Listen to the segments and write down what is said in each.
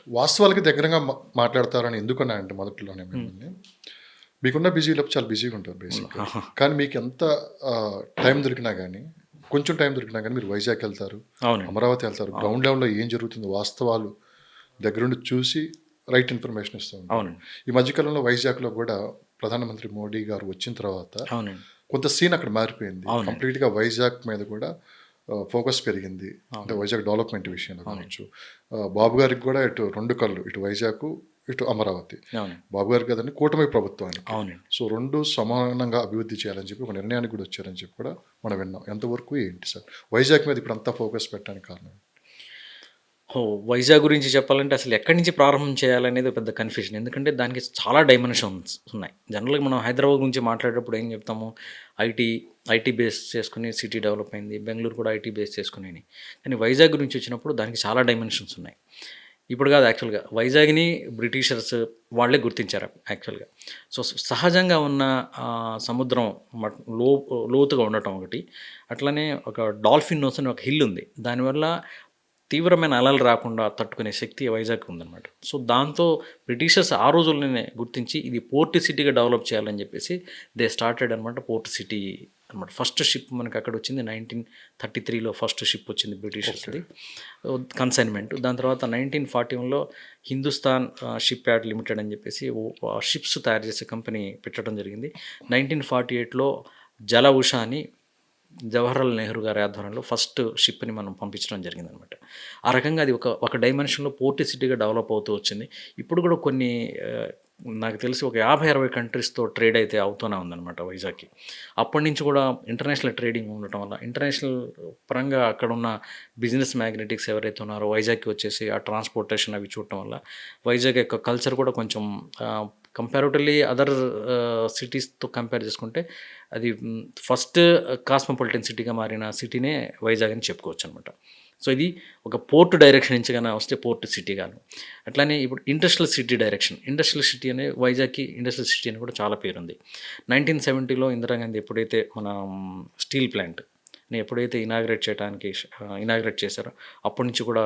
వాస్తవాలకి దగ్గరగా మాట్లాడతారని ఎందుకన్నా అంటే మొదట్లోనే మిమ్మల్ని. మీకున్న బిజీలో చాలా బిజీగా ఉంటారు బేసిక్‌గా. ఆహా! కానీ మీకెంత టైం దొరికినా గానీ, కొంచెం టైం దొరికినా గానీ మీరు వైజాగ్ ఎళ్తారు, అవునండి. అమరావతి ఎళ్తారు. అవును. గ్రౌండ్ లెవెల్‌లో ఏం జరుగుతుందో వాస్తవాలు దగ్గరుండి చూసి రైట్ ఇన్ఫర్మేషన్ ఇస్తూ ఉంటారు. అవునండి. ఈ మధ్య కాలంలో వైజాగ్‌లో గూడా ప్రధానమంత్రి మోడీ గారు వచ్చిన తర్వాత అవునండి. కొంత సీన్ అక్కడ మారిపోయింది. అవునండి. కంప్లీట్‌గా వైజాగ్ మీద కూడా ఫోకస్ పెరిగింది. అంటే అవునండి. వైజాగ్ డెవలప్‌మెంట్ విషయంలో అవునండి. కావచ్చు. బాబు గారికి కూడా ఇటు 2 కళ్ళు. ఇటు వైజాగు, ఇటు అమరావతి. అవునండి. బాబు గారికి కాదండి కూటమి ప్రభుత్వానికి. అవునండి. సో 2 సమానంగా అభివృద్ధి చేయాలని చెప్పి ఒక నిర్ణయానికి కూడా వచ్చారని చెప్పి కూడా మనం విన్నాం. ఎంతవరకు ఏంటి సార్? వైజాగ్ మీద ఇప్పుడు అంతా ఫోకస్ పెట్టడానికి కారణం? వైజాగ్ గురించి చెప్పాలంటే అసలు ఎక్కడి నుంచి ప్రారంభం చేయాలనేది పెద్ద కన్‌ఫ్యూజన్. ఎందుకంటే దానికి చాలా డైమెన్షన్స్ ఉన్నాయి. జనరల్‌గా మనం హైదరాబాద్ గురించి మాట్లాడేటప్పుడు ఏం చెప్తాము? ఐటీ, ఐటీ బేస్ చేసుకొని సిటీ డెవలప్ అయింది. బెంగుళూరు కూడా ఐటీ బేస్ చేసుకొని అని. కానీ వైజాగ్ గురించి వచ్చినప్పుడు దానికి చాలా డైమెన్షన్స్ ఉన్నాయి. ఇప్పుడు కాదు యాక్చువల్‌గా వైజాగ్‌ని బ్రిటిషర్స్ వాళ్ళే గుర్తించారు యాక్చువల్‌గా. సో, సహజంగా ఉన్న సముద్రం లో లోతుగా ఉండటం ఒకటి. అట్లనే ఒక డాల్ఫిన్ నోస్ అని ఒక హిల్ ఉంది. దానివల్ల తీవ్రమైన అలలు రాకుండా తట్టుకునే శక్తి వైజాగ్‌కి ఉందనమాట. సో, దాంతో బ్రిటిషర్స్ ఆ రోజుల్లోనే గుర్తించి ఇది పోర్ట్ సిటీగా డెవలప్ చేయాలని చెప్పేసి దే స్టార్టెడ్ అనమాట పోర్ట్ సిటీ అనమాట. ఫస్ట్ షిప్ మనకి అక్కడొచ్చింది 1933లో ఫస్ట్ షిప్ వచ్చింది ఓకే. బ్రిటిషర్స్‌ది. కన్సైన్‌మెంట్. దాని తర్వాత 1941లో హిందుస్థాన్ షిప్ యార్డ్ లిమిటెడ్ అని చెప్పేసి షిప్స్ తయారు చేసే కంపెనీ పెట్టడం జరిగింది. 1948లో జల ఉష అని జవహర్లాల్ నెహ్రూ గారి ఆధ్వర్యంలో ఫస్ట్ షిప్‌ని మనం పంపించడం జరిగిందనమాట. ఆ రకంగా అది ఒక డైమెన్షన్‌లో పోర్ట్ సిటీగా డెవలప్ అవుతూ వచ్చింది. ఇప్పుడు కూడా కొన్ని నాకు తెలిసి ఒక 50, 60 కంట్రీస్‌తో ట్రేడ్ అయితే అవుతూనే ఉందనమాట వైజాగ్‌కి. అప్పటినుంచి కూడా ఇంటర్నేషనల్ ట్రేడింగ్ ఉండటం వల్ల, ఇంటర్నేషనల్ పరంగా అక్కడున్న బిజినెస్ మ్యాగ్నెటిక్స్ ఎవరైతే ఉన్నారో వైజాగ్‌కి వచ్చేసి ఆ ట్రాన్స్‌పోర్టేషన్ అవి చూడటం వల్ల వైజాగ్ యొక్క కల్చర్ కూడా కొంచెం కంపారిటివ్‌లీ అదర్ సిటీస్‌తో కంపేర్ చేసుకుంటే అది ఫస్ట్ కాస్మోపాలిటన్ సిటీగా మారిన సిటీనే వైజాగ్ అని చెప్పుకోవచ్చనమాట. సో, ఇది ఒక పోర్ట్ డైరెక్షన్ నుంచి గాన వస్తే పోర్ట్ సిటీ గాను. అట్లానే ఇప్పుడు industrial city direction. Industrial city అనే వైజాగ్‌కి ఇండస్ట్రియల్ సిటీ అని కూడా చాలా పేరుంది. 1970లో ఇందిరాగాంధీ ఎప్పుడైతే మన స్టీల్ ప్లాంట్‌ని ఎప్పుడైతే ఇనాగ్రేట్ చేశారో అప్పటి నుంచి కూడా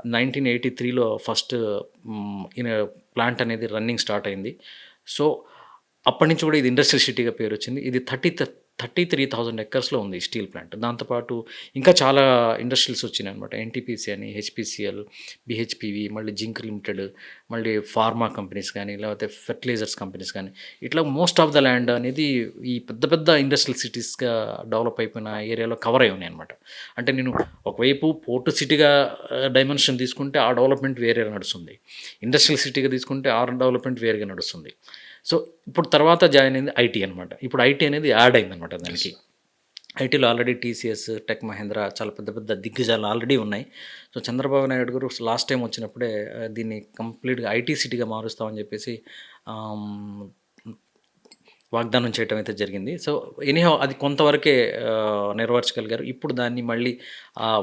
1983లో ఫస్ట్ ప్లాంట్ అనేది రన్నింగ్ స్టార్ట్ అయింది. సో, అప్పటి నుంచి కూడా ఇది ఇండస్ట్రియల్ సిటీగా పేరొచ్చింది. ఇది 33,000 ఎకర్స్‌లో ఉంది ఈ స్టీల్ ప్లాంట్. దాంతో పాటు ఇంకా చాలా ఇండస్ట్రీస్ వచ్చినాయన్నమాట. ఎన్‌టీపీసీ అని, హెచ్‌పీసీఎల్, బీహెచ్‌పీవీ, మళ్ళీ జింక్ లిమిటెడ్, మళ్ళీ ఫార్మా కంపెనీస్ గానీ, లేకపోతే ఫెర్టిలైజర్స్ కంపెనీస్ గానీ, ఇట్లా మోస్ట్ ఆఫ్ ద ల్యాండ్ అనేది ఈ పెద్ద పెద్ద ఇండస్ట్రియల్ సిటీస్‌గా డెవలప్ అయిపోయిన ఏరియాలో కవర్ అయ్యి ఉన్నాయన్నమాట. అంటే నేను ఒకవైపు పోర్ట్ సిటీగా డైమెన్షన్ తీసుకుంటే ఆ డెవలప్‌మెంట్ వేరే నడుస్తుంది. ఇండస్ట్రియల్ సిటీగా తీసుకుంటే ఆ డెవలప్‌మెంట్ వేరేగా నడుస్తుంది. సో, ఇప్పుడు తర్వాత జాయిన్ అయింది ఐటీ అనమాట. ఇప్పుడు ఐటీ అనేది యాడ్ అయిందనమాట యెస్ దానికి. సార్. ఐటీలో ఆల్రెడీ టీసీఎస్, టెక్ మహేంద్ర చాలా పెద్ద పెద్ద దిగ్గజాలు ఆల్రెడీ ఉన్నాయి. సో, చంద్రబాబు నాయుడు గారు లాస్ట్ టైమ్ వచ్చినప్పుడే దీన్ని కంప్లీట్‌గా ఐటీ సిటీగా మారుస్తామని చెప్పేసి ఆహ్, హ్మ్, వాగ్దానం చేయటం అయితే జరిగింది. సో, ఎనీహౌ అది కొంతవరకే నెరవేర్చగలిగారు. ఇప్పుడు దాన్ని మళ్ళీ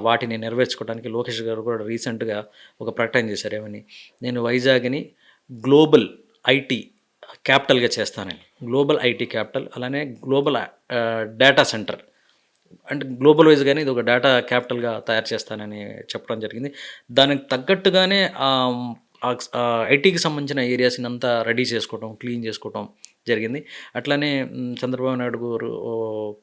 వాటిని నెరవేర్చుకోవడానికి లోకేష్ గారు కూడా రీసెంట్‌గా ఒక ప్రకటన చేశారు. ఏమని? నేను వైజాగ్‌ని గ్లోబల్ ఐటీ క్యాపిటల్‌గా చేస్తానని. గ్లోబల్ ఐటీ క్యాపిటల్ అలానే గ్లోబల్ డేటా సెంటర్ అంటే గ్లోబల్ వైస్‌గానే ఇదొక డేటా క్యాపిటల్‌గా తయారు చేస్తానని చెప్పడం జరిగింది. దానికి తగ్గట్టుగానే ఐటీకి సంబంధించిన ఏరియాస్‌నంతా రెడీ చేసుకోవటం, క్లీన్ చేసుకోవటం జరిగింది. అట్లానే చంద్రబాబు నాయుడు గారు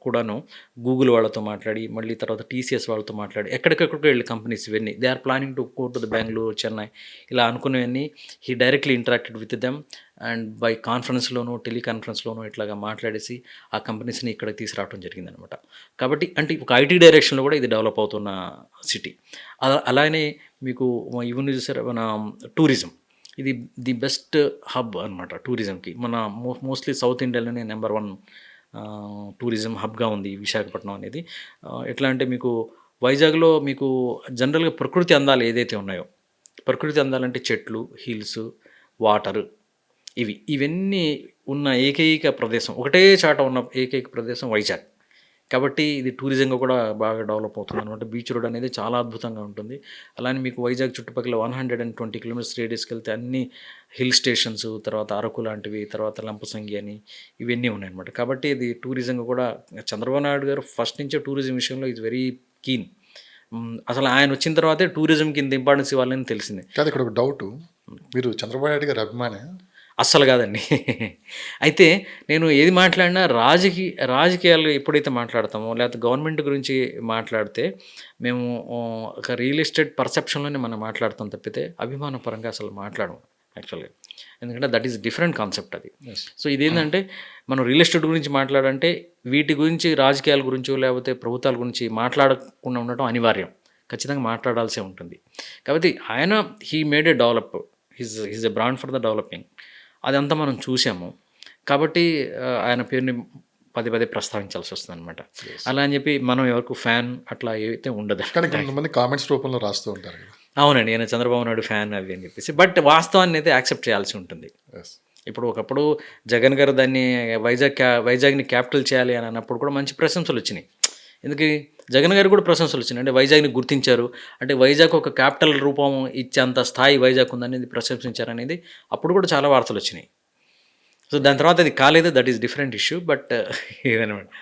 కూడాను గూగుల్ వాళ్ళతో మాట్లాడి, మళ్ళీ తర్వాత టీసీఎస్ వాళ్ళతో మాట్లాడి ఎక్కడికెక్కడికో ఎళ్ళి కంపెనీస్ ఇవన్నీ they are planning to go to the Bengaluru, Chennai ఇలా అనుకున్నవన్నీ he directly interacted with them and by కాన్ఫరెన్స్‌లోనో, టెలికాన్ఫరెన్స్‌లోనో ఇట్లాగా మాట్లాడేసి ఆ కంపెనీస్‌ని ఇక్కడికి తీసుకురావడం జరిగిందనమాట. కాబట్టి అంటే ఒక ఐటీ డైరెక్షన్‌లో కూడా ఇది డెవలప్ అవుతున్న సిటీ. అలానే మీకు ఇవన్నీ చూసారా మన టూరిజం. ఇది ది బెస్ట్ హబ్ అనమాట టూరిజంకి. మన మోస్ట్‌లీ సౌత్ ఇండియాలోనే నంబర్ 1 టూరిజం హబ్‌గా ఉంది ఈ విశాఖపట్నం అనేది. ఎట్లా అంటే మీకు వైజాగ్‌లో మీకు జనరల్‌గా ప్రకృతి అందాలు ఏదైతే ఉన్నాయో, ప్రకృతి అందాలంటే చెట్లు, హిల్స్, వాటరు ఇవన్నీ ఉన్న ఏకైక ప్రదేశం, ఒకటే చాట ఉన్న ఏకైక ప్రదేశం వైజాగ్. కాబట్టి ఇది టూరిజంగా కూడా బాగా డెవలప్ అవుతుందనమాట. బీచ్ రోడ్ అనేది చాలా అద్భుతంగా ఉంటుంది. అలానే మీకు వైజాగ్ చుట్టుపక్కల 120 కిలోమీటర్స్ రేడియస్‌కెళ్తే అన్ని హిల్ స్టేషన్స్, తర్వాత అరకు లాంటివి, తర్వాత లంపసంగి అని ఇవన్నీ ఉన్నాయన్నమాట. కాబట్టి ఇది టూరిజంగా కూడా చంద్రబాబు నాయుడు గారు ఫస్ట్ నుంచే టూరిజం విషయంలో ఈజ్ వెరీ కీన్. అసలు ఆయన వచ్చిన తర్వాతే టూరిజంకి ఇంత ఇంపార్టెన్స్ ఇవ్వాలని తెలిసింది. కాదు ఇక్కడ ఒక డౌటు. మీరు చంద్రబాబు నాయుడు గారి అభిమానే? అస్సలు కాదండి. అయితే నేను ఏది మాట్లాడినా రాజకీయాలు ఎప్పుడైతే మాట్లాడతామో లేకపోతే గవర్నమెంట్ గురించి మాట్లాడితే మేము ఒక రియల్ ఎస్టేట్ పర్సెప్షన్‌లోనే మనం మాట్లాడతాం తప్పితే అభిమాన పరంగా అసలు మాట్లాడము యాక్చువల్‌గా. ఎందుకంటే దట్ ఈస్ డిఫరెంట్ కాన్సెప్ట్ అది. యెస్. సో ఇదేందంటే మనం రియల్ ఎస్టేట్ గురించి మాట్లాడంటే వీటి గురించి రాజకీయాల గురించో లేకపోతే ప్రభుత్వాల గురించి మాట్లాడకుండా ఉండటం అనివార్యం. ఖచ్చితంగా మాట్లాడాల్సే ఉంటుంది. కాబట్టి ఆయన he made a develop. He's a brand for the developing. అదంతా మనం చూసాము. కాబట్టి ఆయన పేరుని పదే పదే ప్రస్తావించాల్సి వస్తుందనమాట. అలా అని చెప్పి మనం ఎవరికి ఫ్యాన్ అట్లా అయితే ఉండదు. కానీ కొంతమంది కామెంట్స్ రూపంలో రాస్తూ ఉంటారు కదా. అవునండి. నేను చంద్రబాబు నాయుడు ఫ్యాన్ అవి అని చెప్పేసి. బట్ వాస్తవాన్ని అయితే యాక్సెప్ట్ చేయాల్సి ఉంటుంది. యెస్. ఇప్పుడు ఒకప్పుడు జగన్ గారు దాన్ని వైజాగ్‌ని క్యాపిటల్ చేయాలి అని అన్నప్పుడు కూడా మంచి ప్రశంసలు వచ్చినాయి. ఎందుకు జగన్ గారికి కూడా ప్రశంసలు వచ్చినాయి. అంటే వైజాగ్‌ని గుర్తించారు. అంటే వైజాగ్ ఒక క్యాపిటల్ రూపం ఇచ్చేంత స్థాయి వైజాగ్ ఉందనేది ప్రశంసించారనేది అప్పుడు కూడా చాలా వార్తలు వచ్చినాయి. సో దాని తర్వాత అది కాలేదు. That is different issue. But ఇదనమాట.